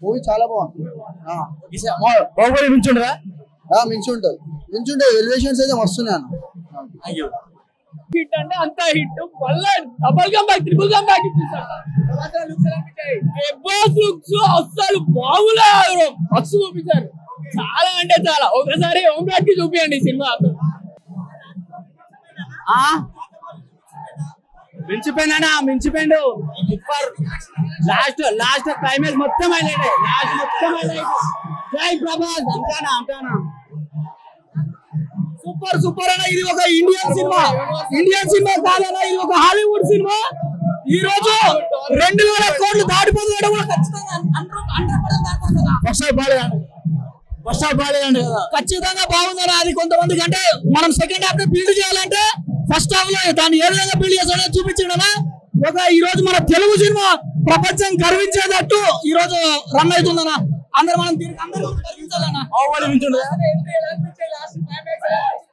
Movie చాలా బాగుంది. బాహుబలి మించుండదా? మించి ఉంటుంది, మించి ఉంటుంది. ఎలివేషన్స్ అయితే వస్తున్నాను. హిట్ అంటే అంత హిట్ మళ్ళీ double come back triple come back అసలు బాగులేదు. మస్తు చూపించారు, చాలా అంటే చాలా. ఒకసారి ఓంరాజ్ కి చూపించండి సినిమా. మించిపోయిందన్నా, మించిపోయిండు. సూపర్. లాస్ట్ క్లైమాక్స్ మొత్తం హైలైట్. జై ప్రభాస్. అంటానా సూపర్ సూపర్ అన్న. ఇది ఒక ఇండియన్ సినిమా కాదన్నా, ఇది ఒక హాలీవుడ్ సినిమా. ఈ రోజు 2000 కోట్లు దాటిపోతున్నాడు కూడా ఖచ్చితంగా బాగుందన్న. అది కొంతమందికి అంటే మనం సెకండ్ హాఫ్ బిల్డ్ చేయాలంటే ఫస్ట్ హాఫ్ లో దాన్ని ఏ విధంగా బిల్డ్ చేస్తాడో చూపించడనా. ఈ రోజు మన తెలుగు సినిమా ప్రపంచం గర్వించేటట్టు ఈ రోజు రన్ అవుతుందన్న. అందరూ మనం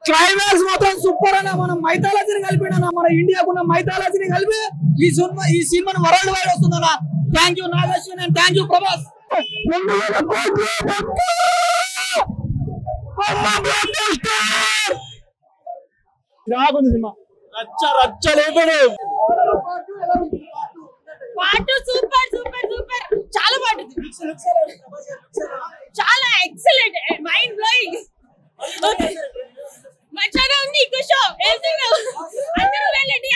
క్లైమాక్స్ మాత్రం సూపర్ అన్న. మనం మైథాలజీని కలిపినా, మన ఇండియాకున్న మైథాలజీని కలిపి ఈ సినిమాని వరల్డ్ వైడ్ వస్తుందన్న. Thank you Nageshwari and thank you Prabhas. రాగుంది సినిమా, రచ్చ లేపడు. పాట సూపర్ సూపర్ సూపర్, చాలా బాగుంది, చాలా ఎక్సలెంట్, మైండ్ బ్లోయింగ్. మంచిగా ఉంది ఖుషో. అందరూ వెళ్ళండి.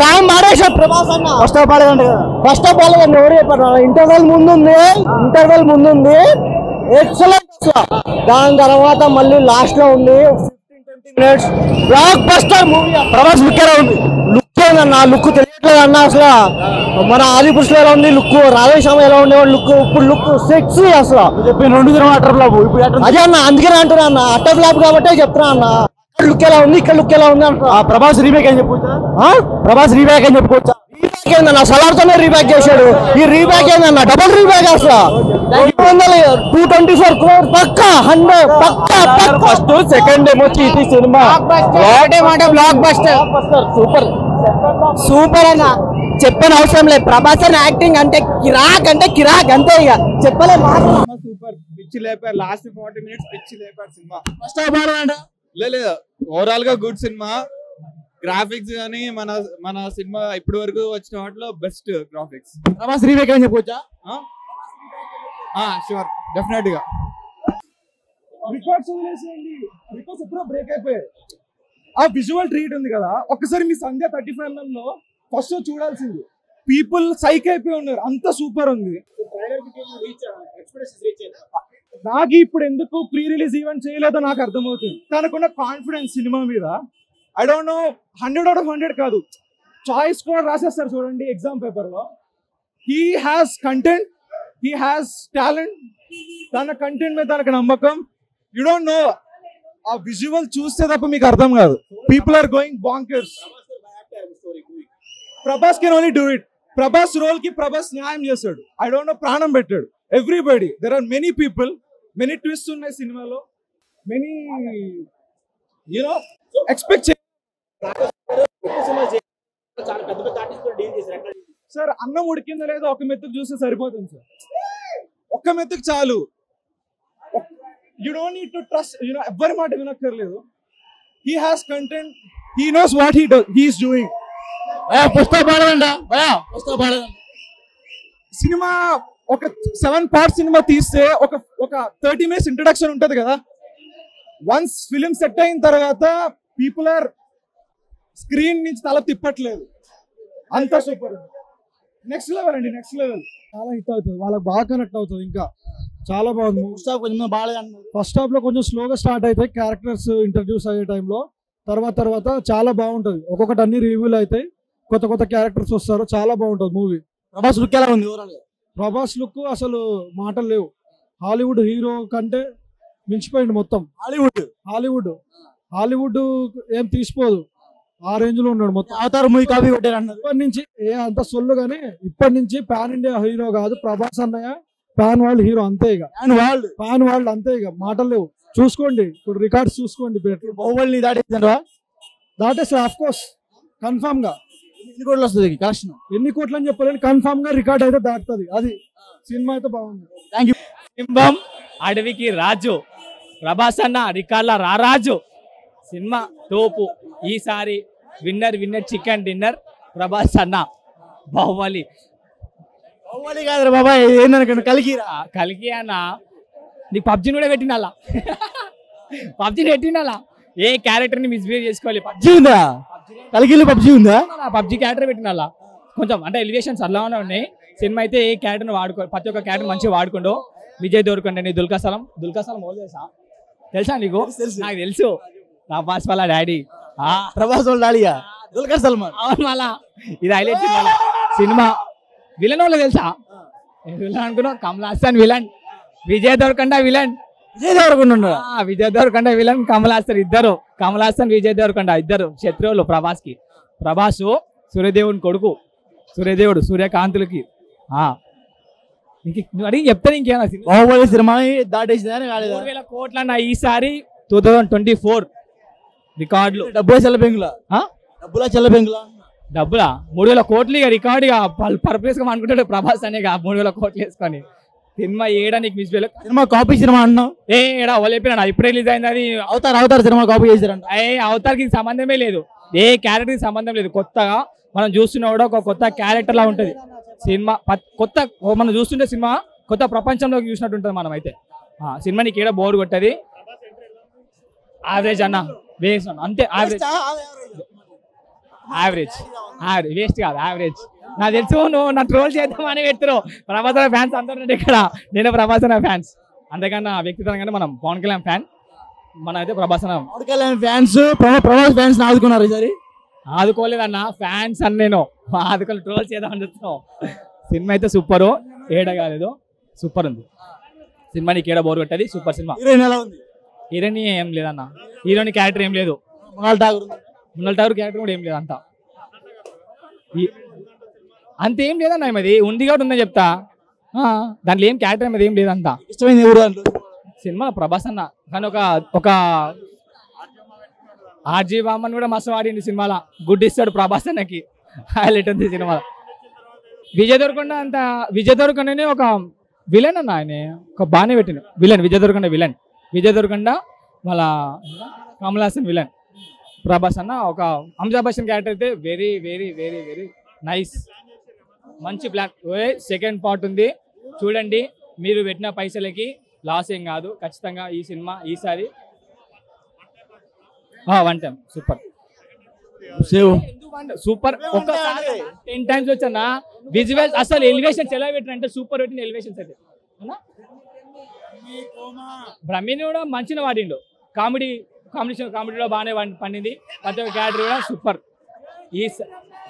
రామ్ మారేష ప్రభాస్ అన్న ఫస్ట్ ఆఫ్ ఆల్ ఎవరు చెప్పారు? ఇంటర్వెల్ ముందుంది ఎక్సలెంట్. దాని తర్వాత మళ్ళీ లాస్ట్ లో ఉంది 15-20 minutes block buster movie. Prabhas look ఎలా ఉంది? లుక్ ఏందన్న, లుక్ తెలియట్లేదు అన్న. అసలు మన ఆదిపురుషులు ఎలా ఉంది లుక్, రాధేశ్యామ ఎలా ఉండేవాడు లుక్, ఇప్పుడు లుక్ సెక్సీ. అసలు చెప్పి 2 దినం అటర్ ఫ్లాప్ అదే అన్న, అందుకనే అంటున్నా అన్న, అటర్ ఫ్లాప్ కాబట్టే చెప్తున్నా అన్న. లుక్ ఎలా ఉంది, ఇక్కడ లుక్ ఎలా ఉంది అంట. ప్రభాస్ రీమేక్ అని చెప్పుకోవచ్చా? రీబ్యాక్ ఏందన్న, సలార్తోనే రీబ్యాక్ చేశాడు. ఈ రీబ్యాక్ ఏందన్న, డబుల్ రీబ్యాక్. అసలు 224 crores పక్కా, 100 పక్కా. ఫస్ట్ సెకండ్ ఏమో ఇది సినిమా బ్లాక్ బస్టర్. సూపర్ అన్న, చెప్పని అవసరం లేదు. ప్రభాస్ అని యాక్టింగ్ అంటే కిరాక్ అంతే, ఇక చెప్పలే మాట. సూపర్ పిచ్చి లేపారు. లాస్ట్ 40 minutes పిచ్చి లేపారు సినిమా. ఫస్ట్ హాఫ్ బాగుందంట. లేదు, ఓవరాల్ గా గుడ్ సినిమా. గ్రాఫిక్స్ గానీ మన సినిమా ఇప్పటి వరకు వచ్చిన వాటిలో బెస్ట్ గ్రాఫిక్స్. ప్రభాస్ రీమేక్ అని చెప్పొచ్చా? షూర్, డెఫినెట్ గా. రికార్డ్స్ వదిలేసేయండి, రికార్డ్స్ ఎప్పుడో బ్రేక్ అయిపోయాయి. ఆ విజువల్ ట్రీట్ ఉంది కదా, ఒక్కసారి మీ సంధ్య 35mm లో ఫస్ట్ చూడాల్సింది. పీపుల్ సైక్ అయిపోయి ఉన్నారు, అంత సూపర్ ఉంది. నాకు ఇప్పుడు ఎందుకు ప్రీ రిలీజ్ ఈవెంట్ చేయలేదో నాకు అర్థమవుతుంది. తనకున్న కాన్ఫిడెన్స్ సినిమా మీద. I don't know, 100 out of 100 కాదు, చాయిస్ కూడా రాసేస్తారు చూడండి ఎగ్జామ్ పేపర్ లో. He has content, he has talent. తన కంటెంట్ మీద తనకు నమ్మకం. యూ డోంట్ నో, ఆ విజువల్ చూస్తే తప్ప మీకు అర్థం కాదు. People are going bonkers. Prabhas can only do it. Prabhas role కి ప్రభాస్ న్యాయం చేస్తాడు. ఐ డోంట్ నో, ప్రాణం పెట్టాడు. Everybody, there are many people, many twist ఉన్నాయి సినిమాలో, మెనీ యూనో ఎక్స్పెక్ట్ సార్. అన్నం ఉడికిందో లేదో ఒక మెతుకు చూస్తే సరిపోతుంది సార్, ఒక్క మెతుకు చాలు. You don't need to trust, you know, ఎవ్వరి మాట వినక్కర్లేదు. He has content, he knows what he is doing. Cinema ఒక 7 parts సినిమా తీస్తే ఒక 30 minutes ఇంట్రడక్షన్ ఉంటది కదా. వన్స్ ఫిలిం సెట్ అయిన తర్వాత పీపుల్ ఆర్ స్క్రీన్ నుంచి తల తిప్పట్లేదు, అంత సూపర్. నెక్స్ట్ లెవెల్ అండి, నెక్స్ట్ లెవెల్. చాలా హిట్ అవుతుంది, వాళ్ళకి బాగా కనెక్ట్ అవుతుంది. ఇంకా చాలా బాగుంది. ఫస్ట్ హాఫ్ లో కొంచెం స్లోగా స్టార్ట్ అవుతాయి క్యారెక్టర్స్ ఇంట్రడ్యూస్ అయ్యే టైంలో. తర్వాత చాలా బాగుంటది. ఒక్కొక్కటి అన్ని రివ్యూలు అవుతాయి, కొత్త క్యారెక్టర్స్ వస్తారు. చాలా బాగుంటది మూవీ. ప్రభాస్ లుక్ ఎలా ఉంది? ప్రభాస్ లుక్ అసలు మాటలు లేవు. హాలీవుడ్ హీరో కంటే మించిపోయింది మొత్తం. హాలీవుడ్ ఏం తీసిపోదు, ఆ రేంజ్ లో ఉన్నాడు మొత్తం. అవతార్ మూవీ కాపీ కొట్టారు అన్నారు. ఇప్పటి నుంచి అంత సొల్లు గానీ, ఇప్పటి నుంచి పాన్ ఇండియా హీరో కాదు ప్రభాస్ అన్నయ్య, పాన్ వరల్డ్ హీరో అంతే. ఇక పాన్ వరల్డ్ అంతే, ఇక మాటలు లేవు. చూసుకోండి, ఇప్పుడు రికార్డ్స్ చూసుకోండి. బాహుబలిని దాటేసి ఆఫ్ కోర్స్ కన్ఫర్మ్ గా ఎన్ని కోట్లు వస్తుంది కలెక్షన్? ఎన్ని కోట్లు అని చెప్పలేని కన్ఫామ్ గా రికార్డ్ అయితే దాటుతుంది. అది సినిమా అయితే బాగుంది. Thank you. సింహం అడవికి రాజు, ప్రభాస్ అన్న రికార్డుల రారాజు. సినిమా తోపు. ఈసారి విన్నర్ చికెన్ డిన్నర్ ప్రభాస్ అన్న. బాహుబలి కాదు బాబా, ఏందనుకోండి కలికిరా. కలికి అన్న నీకు పబ్జిని కూడా పెట్టినాలా, పబ్జిని పెట్టినాలా. ఏ క్యారెక్టర్ ని మిస్బిహేవ్ చేసుకోవాలి. పబ్జీ ఉందా? కలికిలో పబ్జీ ఉందా? పబ్జి క్యారెక్టర్ పెట్టినాలా. కొంచెం అంటే ఎలివేషన్స్ అలానే ఉన్నాయి. సినిమా అయితే ఏ క్యారెక్టర్ వాడుకో, ప్రతి ఒక్క క్యారెక్టర్ మంచిగా వాడుకోండు. విజయ్ దేవరకొండ నీ దుల్కసలం తెలుసా నీకు? నాకు తెలుసు. ప్రభాస్ వాళ్ళ డాడీ, ప్రభాస్ వాళ్ళ డాడీయా? దుల్కర్ సల్మాన్. అవును మళ్ళా ఇది హైలైట్. సినిమా విలన్ వాళ్ళు తెలుసా? విలన్ అనుకున్నావు, Kamal Haasan villain, Vijay Deverakonda villain. Vijay Deverakonda Vijay Deverakonda villain, Kamal Haasan ఇద్దరు. కమల్ హాసన్ విజయ్ దేవరకొండ ఇద్దరు శత్రువులు ప్రభాస్ కి. ప్రభాస్ సూర్యదేవుని కొడుకు, సూర్యదేవుడు సూర్యకాంతులకి. నువ్వు అడిగి చెప్తాను ఇంకేనా? బాహుబలి సినిమా దాటేసిందని 3,000 కోట్లన్న ఈసారి 2024 రికార్డులు. డబ్బుల చెల్ల బెంగులా? డబ్బులా 3,000 కోట్లు ఇక రికార్డు. ఇక పర్పస్ గా అనుకుంటాడు ప్రభాస్ అనే 3,000 కోట్లు వేసుకొని. సినిమా ఏడానికి మిస్ సినిమా కాపీ సినిమా అన్నావు. ఏడా చెప్పినా ఇప్పుడు రిలీజ్ అయింది అది. అవతార్ సినిమా కాపీ చేశారంట. అవతార్కి సంబంధమే లేదు, ఏ క్యారెక్టర్ కి సంబంధం లేదు. కొత్తగా మనం చూస్తున్నా కూడా ఒక కొత్త క్యారెక్టర్ లా ఉంటది సినిమా. కొత్త మనం చూస్తుంటే సినిమా కొత్త ప్రపంచంలోకి చూసినట్టు ఉంటుంది. మనం అయితే సినిమా నీకు ఏడా బోర్ కొట్టది. యావరేజ్ అన్న, వేస్ట్ అన్న, అంతే. యావరేజ్ వేస్ట్ కాదు, యావరేజ్. నాకు తెలుసు నువ్వు నా ట్రోల్ చేద్దామని పెడుతున్నావు. ప్రభాస్ ఫ్యాన్స్ అందరూ ఇక్కడ. నేను ప్రభాస్ ఫ్యాన్స్, అంతేకన్నా వ్యక్తిగతంగానే మనం పవన్ కళ్యాణ్ ఫ్యాన్. మనం అయితే ప్రభాస్ ఫ్యాన్స్. ప్రభాస్ ఫ్యాన్స్ ఆదుకున్నారు ఈసారి. ఆదుకోలేదన్న, ఫ్యాన్స్ అని నేను ఆదుకోలేదు, ట్రోల్ చేద్దామని చెప్తున్నావు. సినిమా అయితే సూపర్, ఏడ కాలేదు, సూపర్ ఉంది సినిమా. నీకు ఏడ బోర్ కొట్టది, సూపర్ సినిమా. హీరోయిన్ ఏం లేదన్న, హీరోయిన్ క్యారెక్టర్ ఏం లేదు. మృణాల్ ఠాగూర్ క్యారెక్టర్ కూడా ఏం లేదు. అంతేం లేదన్న. ఏమది ఉంది కాబట్టి ఉందని చెప్తా. దాంట్లో ఏం క్యారెక్టర్ ఏమది ఏం లేదంత. ఇష్టమైంది సినిమా ప్రభాస్ అన్న. కానీ ఒక ఆర్జీ బామ్మన్ కూడా మస్తు ఆడింది సినిమాలో. గుడ్ ఇస్తాడు ప్రభాస్ అన్నకి, హైలైట్ ఉంది సినిమాలో. విజయ్ దేవరకొండనే ఒక విలన్ అన్న. ఆయన ఒక బాగానే పెట్టిన విలన్. విజయ్ దేవరకొండ వాళ్ళ కమల్ హాసన్ విలన్. ప్రభాస్ అన్న ఒక అమితాబ్ బచ్చన్ క్యారెక్టర్ అయితే very very very very nice, మంచి ప్లాన్. సెకండ్ పార్ట్ ఉంది చూడండి. మీరు పెట్టిన పైసలకి లాస్ ఏం కాదు. ఖచ్చితంగా ఈ సినిమా ఈసారి 1 టైం సూపర్ సూపర్. ఒక్కసారి 10 times వచ్చానా. విజువల్స్ అసలు ఎలివేషన్స్ ఎలా పెట్టినంటే సూపర్ పెట్టిన ఎలివేషన్స్ అయితే. బ్రహ్మిని కూడా మంచిగా వాడిండు. కామెడీలో బాగానే పండింది. ప్రతి ఒక్క క్యారెక్టర్ కూడా సూపర్. ఈ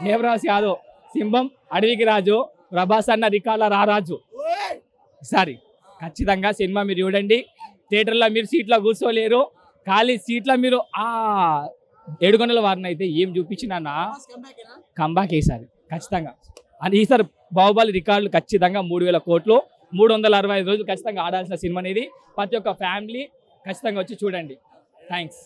దేవరాజ్ యాదవ్ సింహం అడవికి రాజు, ప్రభాస్ అన్న రికార్డుల రారాజు. ఈసారి ఖచ్చితంగా సినిమా మీరు చూడండి. థియేటర్లో మీరు సీట్లో కూర్చోలేరు, ఖాళీ సీట్లో మీరు 7 గంటల వారిని అయితే ఏం చూపించినా కంబ్యాక్ ఈసారి ఖచ్చితంగా. అని ఈసారి బాహుబలి రికార్డులు ఖచ్చితంగా 3,000 కోట్లు 365 రోజులు ఖచ్చితంగా ఆడాల్సిన సినిమా అనేది. ప్రతి ఒక్క ఫ్యామిలీ ఖచ్చితంగా వచ్చి చూడండి. థ్యాంక్స్.